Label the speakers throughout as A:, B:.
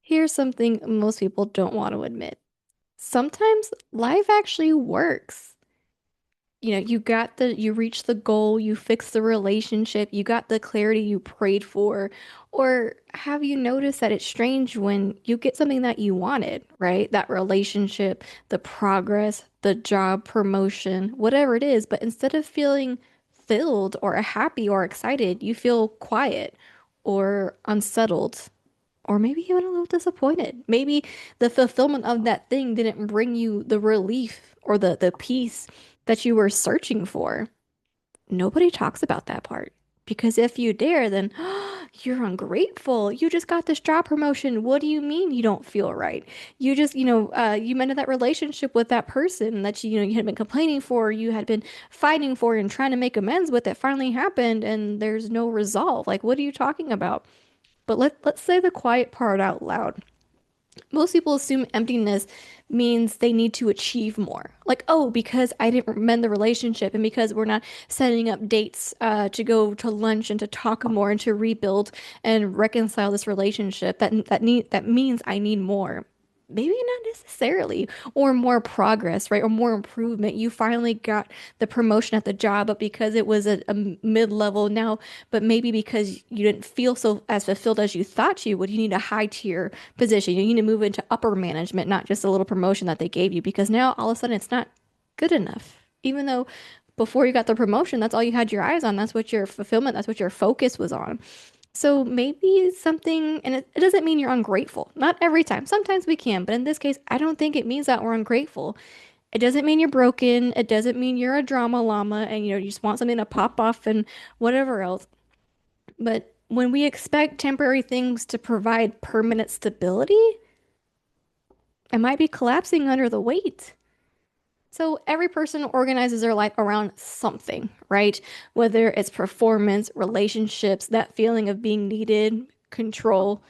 A: Here's something most people don't want to admit. Sometimes life actually works. You reach the goal, you fix the relationship, you got the clarity you prayed for. Or have you noticed that it's strange when you get something that you wanted, right? That relationship, the progress, the job promotion, whatever it is, but instead of feeling filled or happy or excited, you feel quiet or unsettled or maybe even a little disappointed. Maybe the fulfillment of that thing didn't bring you the relief or the peace that you were searching for. Nobody talks about that part. Because if you dare, then you're ungrateful. You just got this job promotion. What do you mean you don't feel right? You ended that relationship with that person that you had been complaining for, you had been fighting for and trying to make amends with. It finally happened, and there's no resolve. Like, what are you talking about? But let's say the quiet part out loud. Most people assume emptiness means they need to achieve more. Like, oh, because I didn't mend the relationship and because we're not setting up dates to go to lunch and to talk more and to rebuild and reconcile this relationship, that means I need more. Maybe not necessarily, or more progress, right? Or more improvement. You finally got the promotion at the job, but because it was a mid-level now, but maybe because you didn't feel so as fulfilled as you thought you would, you need a high tier position. You need to move into upper management, not just a little promotion that they gave you, because now all of a sudden it's not good enough. Even though before you got the promotion, that's all you had your eyes on. That's what your fulfillment, that's what your focus was on. So maybe something, and it doesn't mean you're ungrateful. Not every time. Sometimes we can, but in this case, I don't think it means that we're ungrateful. It doesn't mean you're broken. It doesn't mean you're a drama llama and you just want something to pop off and whatever else. But when we expect temporary things to provide permanent stability, it might be collapsing under the weight. So every person organizes their life around something, right? Whether it's performance, relationships, that feeling of being needed, control.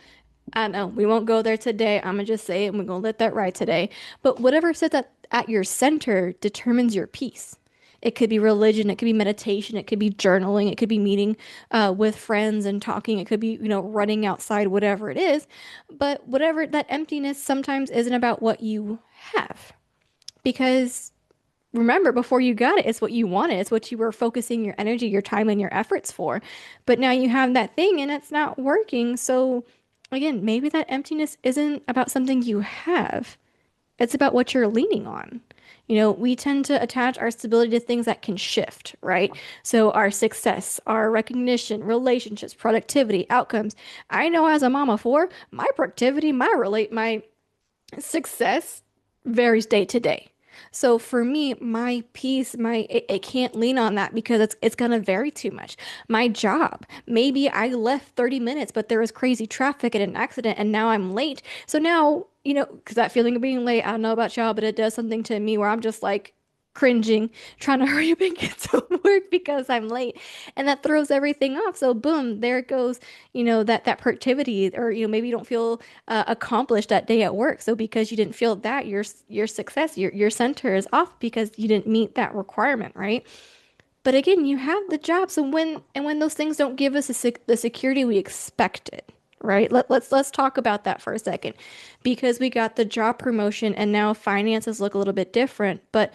A: I know we won't go there today. I'm gonna just say it and we're gonna let that ride today. But whatever sits at your center determines your peace. It could be religion, it could be meditation, it could be journaling, it could be meeting with friends and talking, it could be, running outside, whatever it is. But whatever that emptiness sometimes isn't about what you have. Because remember, before you got it, it's what you wanted. It's what you were focusing your energy, your time, and your efforts for. But now you have that thing and it's not working. So, again, maybe that emptiness isn't about something you have, it's about what you're leaning on. We tend to attach our stability to things that can shift, right? So, our success, our recognition, relationships, productivity, outcomes. I know as a mom of four, my productivity, my success varies day to day. So for me, my peace, it can't lean on that because it's gonna vary too much. My job, maybe I left 30 minutes, but there was crazy traffic and an accident, and now I'm late. So now, because that feeling of being late, I don't know about y'all, but it does something to me where I'm just like cringing, trying to hurry up and get to work because I'm late. And that throws everything off. So boom, there it goes, that productivity, or maybe you don't feel accomplished that day at work. So because you didn't feel that, your success, your center is off because you didn't meet that requirement, right? But again, you have the job. So when those things don't give us the security we expected, right? Let's talk about that for a second, because we got the job promotion and now finances look a little bit different, but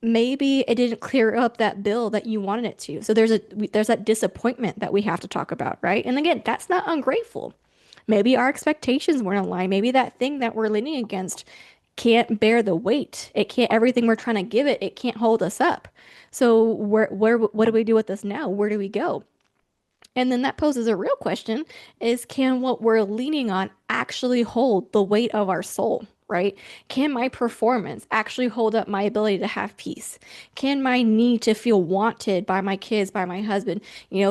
A: maybe it didn't clear up that bill that you wanted it to. So there's that disappointment that we have to talk about, right? And again, that's not ungrateful. Maybe our expectations weren't aligned. Maybe that thing that we're leaning against can't bear the weight. It can't, everything we're trying to give it, it can't hold us up. So what do we do with this now? Where do we go? And then that poses a real question is, can what we're leaning on actually hold the weight of our soul, right? Can my performance actually hold up my ability to have peace? Can my need to feel wanted by my kids, by my husband,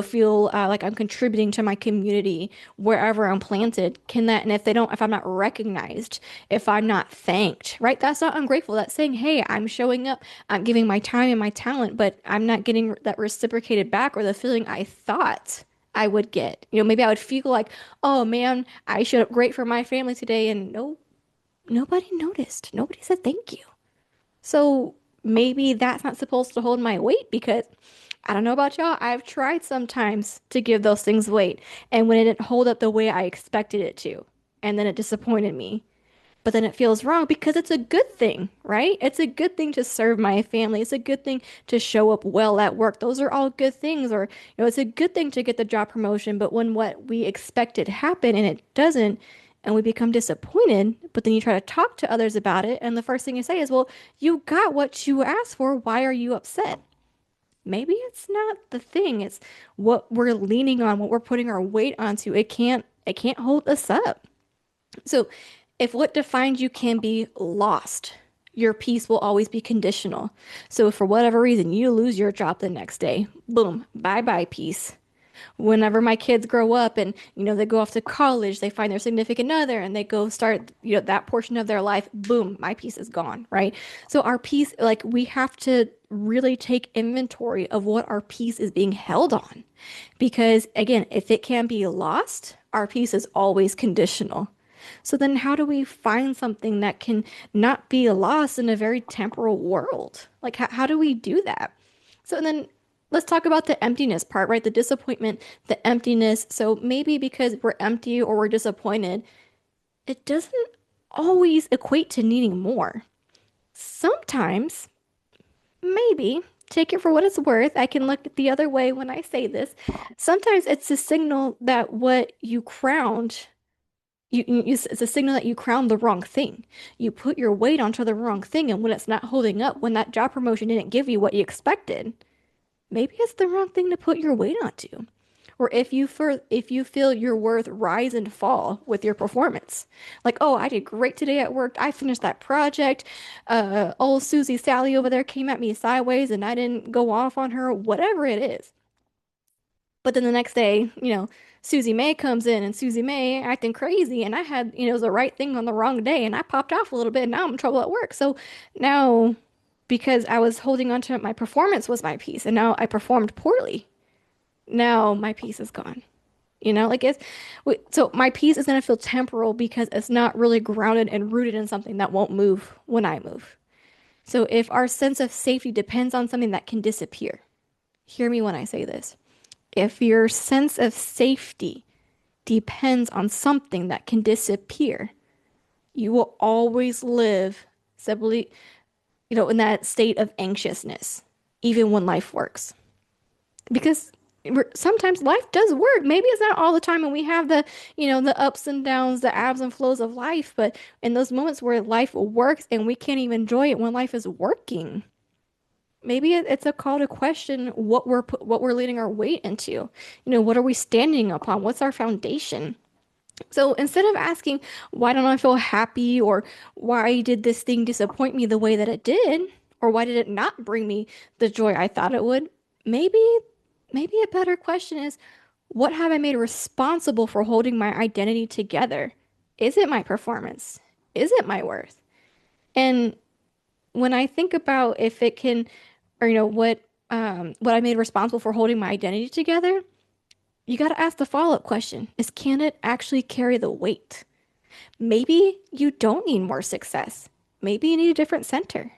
A: feel like I'm contributing to my community wherever I'm planted? Can that, and if I'm not recognized, if I'm not thanked, right? That's not ungrateful. That's saying, hey, I'm showing up, I'm giving my time and my talent, but I'm not getting that reciprocated back or the feeling I thought I would get. Maybe I would feel like, oh man, I showed up great for my family today, and no, nobody noticed. Nobody said thank you. So maybe that's not supposed to hold my weight because I don't know about y'all. I've tried sometimes to give those things weight, and when it didn't hold up the way I expected it to. and then it disappointed me. But then it feels wrong because it's a good thing, right? It's a good thing to serve my family. It's a good thing to show up well at work. Those are all good things. Or, it's a good thing to get the job promotion. But when what we expected happen and it doesn't, and we become disappointed, but then you try to talk to others about it, and the first thing you say is, well, you got what you asked for. Why are you upset? Maybe it's not the thing. It's what we're leaning on, what we're putting our weight onto. It can't hold us up. So, if what defines you can be lost, your peace will always be conditional. So, if for whatever reason you lose your job the next day, boom, bye bye, peace. Whenever my kids grow up and, they go off to college, they find their significant other and they go start, that portion of their life, boom, my peace is gone, right? So, our peace, like, we have to really take inventory of what our peace is being held on. Because, again, if it can be lost, our peace is always conditional. So then how do we find something that can not be lost in a very temporal world? Like how do we do that? So then let's talk about the emptiness part, right? The disappointment, the emptiness. So maybe because we're empty or we're disappointed, it doesn't always equate to needing more. Sometimes, maybe, take it for what it's worth. I can look the other way when I say this. Sometimes it's a signal that what you crowned it's a signal that you crowned the wrong thing. You put your weight onto the wrong thing, and when it's not holding up, when that job promotion didn't give you what you expected, maybe it's the wrong thing to put your weight onto. Or if you feel your worth rise and fall with your performance, like, oh, I did great today at work. I finished that project. Old Susie Sally over there came at me sideways, and I didn't go off on her. Whatever it is. But then the next day, Susie May comes in and Susie May acting crazy. And I had, it was the right thing on the wrong day. And I popped off a little bit. And now I'm in trouble at work. So now, because I was holding on to my performance was my piece. And now I performed poorly. Now my piece is gone. Like so my piece is going to feel temporal because it's not really grounded and rooted in something that won't move when I move. So if our sense of safety depends on something that can disappear, hear me when I say this. If your sense of safety depends on something that can disappear, you will always live simply, in that state of anxiousness, even when life works. Because sometimes life does work. Maybe it's not all the time, and we have the ups and downs, the ebbs and flows of life. But in those moments where life works and we can't even enjoy it when life is working, maybe it's a call to question what we're leading our weight into. What are we standing upon? What's our foundation? So instead of asking, why don't I feel happy? Or why did this thing disappoint me the way that it did? Or why did it not bring me the joy I thought it would? Maybe, maybe a better question is, what have I made responsible for holding my identity together? Is it my performance? Is it my worth? And when I think about if it can, or what I made responsible for holding my identity together, you got to ask the follow-up question is, can it actually carry the weight? Maybe you don't need more success. Maybe you need a different center.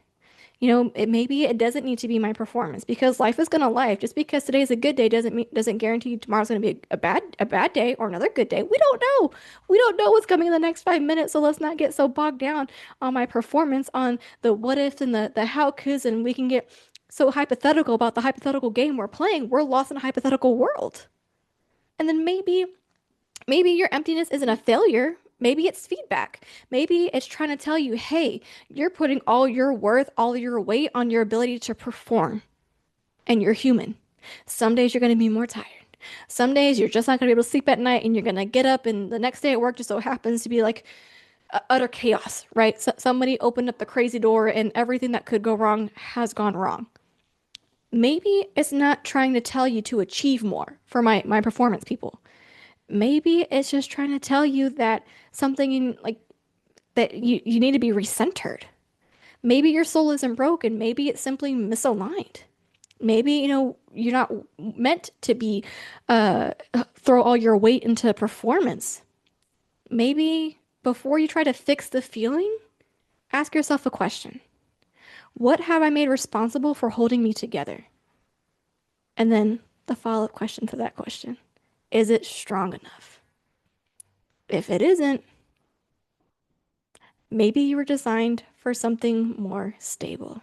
A: Maybe it doesn't need to be my performance because life is gonna life. Just because today's a good day doesn't guarantee tomorrow's gonna be a bad day or another good day. We don't know. We don't know what's coming in the next 5 minutes. So let's not get so bogged down on my performance, on the what ifs and the how coulds, and we can get so hypothetical about the hypothetical game we're playing. We're lost in a hypothetical world. And then maybe your emptiness isn't a failure. Maybe it's feedback. Maybe it's trying to tell you, hey, you're putting all your worth, all your weight on your ability to perform, and you're human. Some days you're going to be more tired. Some days you're just not going to be able to sleep at night, and you're going to get up, and the next day at work just so happens to be like utter chaos, right? So somebody opened up the crazy door, and everything that could go wrong has gone wrong. Maybe it's not trying to tell you to achieve more for my performance people. Maybe it's just trying to tell you that something like that you need to be recentered. Maybe your soul isn't broken. Maybe it's simply misaligned. Maybe, you're not meant to be throw all your weight into performance. Maybe before you try to fix the feeling, ask yourself a question. What have I made responsible for holding me together? And then the follow-up question to that question. Is it strong enough? If it isn't, Maybe you were designed for something more stable.